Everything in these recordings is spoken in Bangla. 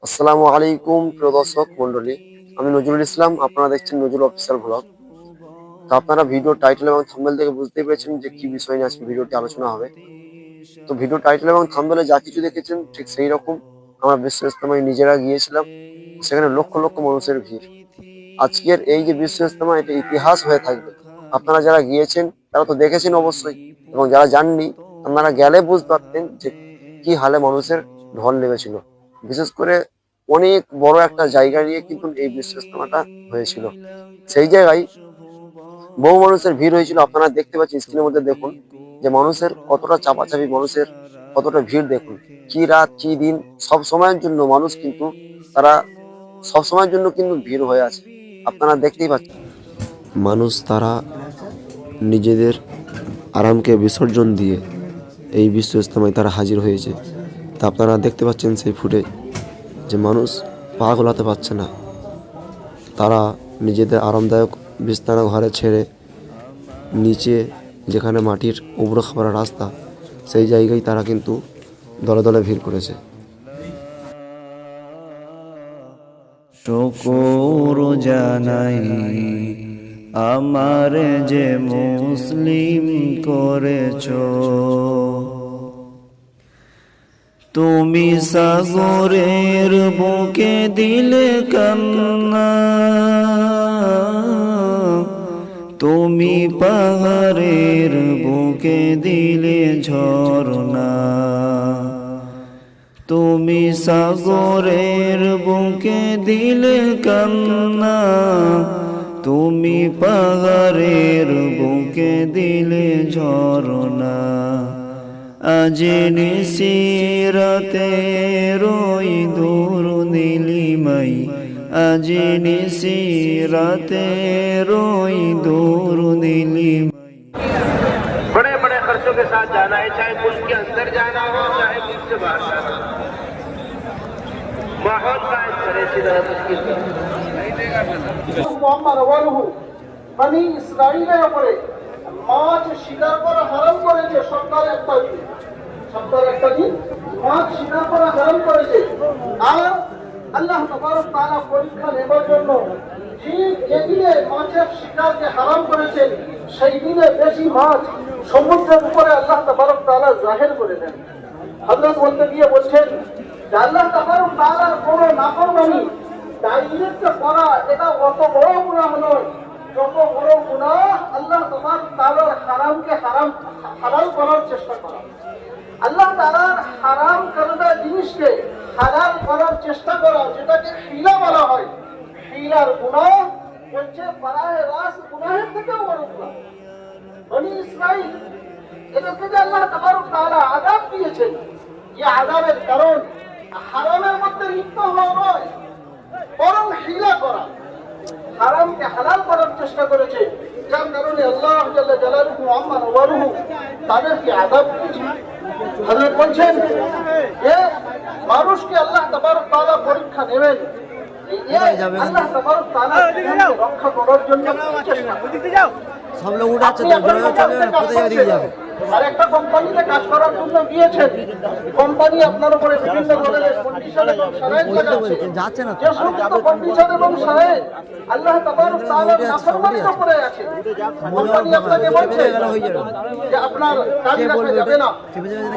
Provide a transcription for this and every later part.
আসসালামু আলাইকুম প্রিয় দর্শক মন্ডলী, আমি নজরুল ইসলাম। আপনারা দেখছেন নজরুল অফিসিয়াল ব্লগ। তো আপনারা ভিডিও টাইটেল এবং থাম্বনেল থেকে বুঝতেই পেরেছেন যে কি বিষয় নিয়ে আজকে ভিডিওটি আলোচনা হবে। তো ভিডিও টাইটেল এবং থাম্বনেলে যা কিছু দেখেছেন ঠিক সেই রকম আমরা বিশ্ব ইজতেমায় নিজেরা গিয়েছিলাম। সেখানে লক্ষ লক্ষ মানুষের ভিড়। আজকের এই যে বিশ্ব ইজতেমা, এটা ইতিহাস হয়ে থাকবে। আপনারা যারা গিয়েছেন তারা তো দেখেছেন অবশ্যই, এবং যারা যাননি আপনারা গেলে বুঝতে পারতেন যে কি হালে মানুষের ঢল নেমেছিল। বিশেষ করে অনেক বড় একটা জায়গা নিয়ে কিন্তু এই বিশ্ব ইজতেমাটা হয়েছিল। সেই জায়গায় বহু মানুষের ভিড় হয়েছিল। আপনারা দেখতে পাচ্ছেন স্ক্রিনের মধ্যে, দেখুন যে মানুষের কতটা চাপাচাপি, মানুষের কতটা ভিড় দেখুন। কি রাত কি দিন, সব সময়ের জন্য মানুষ কিন্তু তারা সব সময়ের জন্য কিন্তু ভিড় হয়ে আছে। আপনারা দেখতেই পাচ্ছেন মানুষ তারা নিজেদের আরামকে বিসর্জন দিয়ে এই বিশ্ব ইজতেমায় তারা হাজির হয়েছে। তা আপনারা দেখতে পাচ্ছেন সেই ফুটেজ যে মানুষ পা গোলাতে পারছে না। তারা নিজেদের আরামদায়ক বিছানা ঘরে ছেড়ে নিচে, যেখানে মাটির উবড়ো খাবার রাস্তা, সেই জায়গায় তারা কিন্তু দলে দলে ভিড় করেছে। শুকর জানাই আমার যে মুসলিম করেছ, তুমি সাগরের বুকে দিলে কান্না, তুমি পাহাড়ের বুকে দিলে ঝরনা, তুমি সাগরের বুকে দিলে কান্না, তুমি পাহাড়ের বুকে দিলে ঝরনা। আজ নিশিরাতে রই দূর নীলিমাই, আজ নিশিরাতে রই দূর নীলিমাই। बड़े बड़े खर्चों के साथ जाना है, चाहे मुल्क के अंदर जाना हो चाहे मुल्क से बाहर जाना हो। माहौल कायम करे सीधा मुश्किल বনি ইসরাইলের উপরে মাছ শিকার করা হারাম করেছে সপ্তাহে একটা দিন মাছ শিকার করা হারাম করেছে। আর আল্লাহ তাবারক তাআলা পরীক্ষা নেবার জন্য ঠিক যেদিনে মাছের শিকারকে হারাম করেছেন সেই দিনে বেশি মাছ সমুদ্রের উপরে আল্লাহ তাবারক তাআলা জাহির করে দেন। হযরত বলতে গিয়ে বলছেন যে আল্লাহ তাবারক তাআলার কোনো নাফরমানি ডাইরেক্ট করা এটা অত বড় গুনাহ নয়, যত বড় গুনাহ আল্লাহ তাবারক তাআলার হারামকে হালাল করার চেষ্টা করা। আল্লাহ তাআলার হারাম করা জিনিসকে হালাল করার চেষ্টা করা, যেটাকে হিলা বলা হয়। হিলার গুনাহ হচ্ছে বারাহে রাস গুনাহের থেকেও বড় গুনাহ। বনি ইসরাইল এদেরকে যে আল্লাহ তাবারক তাআলা আযাব দিয়েছেন, এই আযাবের কারণ হারামের মধ্যে লিপ্ত হওয়া নয়, বরং হিলা করা, হারামকে হালাল করার চেষ্টা করেছে। যার কারণে আল্লাহ জাল্লা জালালুহু আম্মা ওয়ারুহু তাদেরকে আযাব দিয়েছে। হযরত বলছেন যে মানুষকে আল্লাহ তাবারক তাআলা পরীক্ষা নেবেন, আল্লাহ তাবারক তাআলা রক্ষা করার জন্য চেষ্টা করবেন। সব লোক উঠাচ্ছে তো কোথায় যাবে? আর একটা কোম্পানিতে কাজ করার জন্য গিয়েছেন, কোম্পানি আপনার উপরে বিভিন্ন ধরনের কন্ডিশন এবং শারাইত লাগাচ্ছে। যাচ্ছে না যে সমস্ত কন্ডিশন এবং শারাইত আল্লাহ তাবারক তাআলার নাফরমানির উপরে আছে, কোম্পানি আপনাকে বলছে যে আপনার কাজ রাখা যাবে না,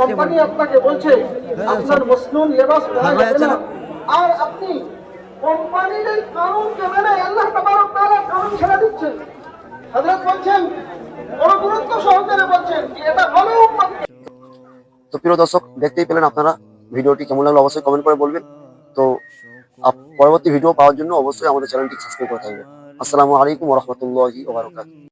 কোম্পানি আপনাকে বলছে আপনার মসনুন লেবাস পরা যাবে না, আর আপনি কোম্পানির এই কানুনকে মেনে আল্লাহ তাবারক তাআলার কানুন ছেড়ে দিচ্ছেন। হযরত বলছেন, বড় গুরুত্ব সহকারে বলছেন যে এটা ভালো উম্মত। তো প্রিয় দর্শক, দেখতেই পেলেন আপনারা। ভিডিওটি কেমন লাগলো অবশ্যই কমেন্ট করে বলবেন। তো পরবর্তী ভিডিও পাওয়ার জন্য অবশ্যই আমাদের চ্যানেলটি সাবস্ক্রাইব করে থাকবেন। আসসালামু আলাইকুম ওয়া রাহমাতুল্লাহি ওয়া বারাকাতুহু।